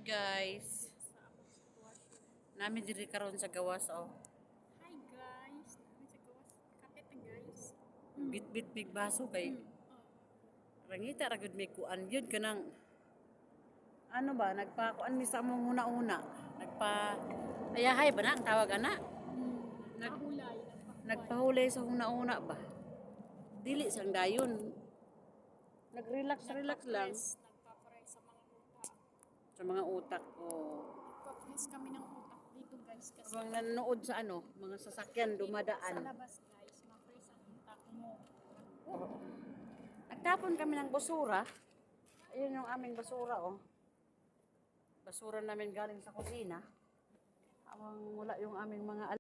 guys. Nami diri karon sa gawas oh. Hi guys. Nami sa gawas. Kapit na guys. Bit-bit big baso kay rangita ra gud may kuan gyud kanang ano ba nagpakuan mi sa among una-una. Ayahay ba na ang tawag ana? Nagpahulay. Nagpahulay sa una-una ba? Dili sang dayon. Nag-relax lang Nagpa-press sa mga utak. sa mga utak ko. Nagpa-press kami ng utak dito guys. Kasi Habang nanonood sa ano, mga sasakyan sa dumadaan. labas guys. Ma-press ang utak mo. Nagtapon kami ng basura. Ayun yung aming basura oh. Basura namin galing sa kusina. Habang wala yung aming mga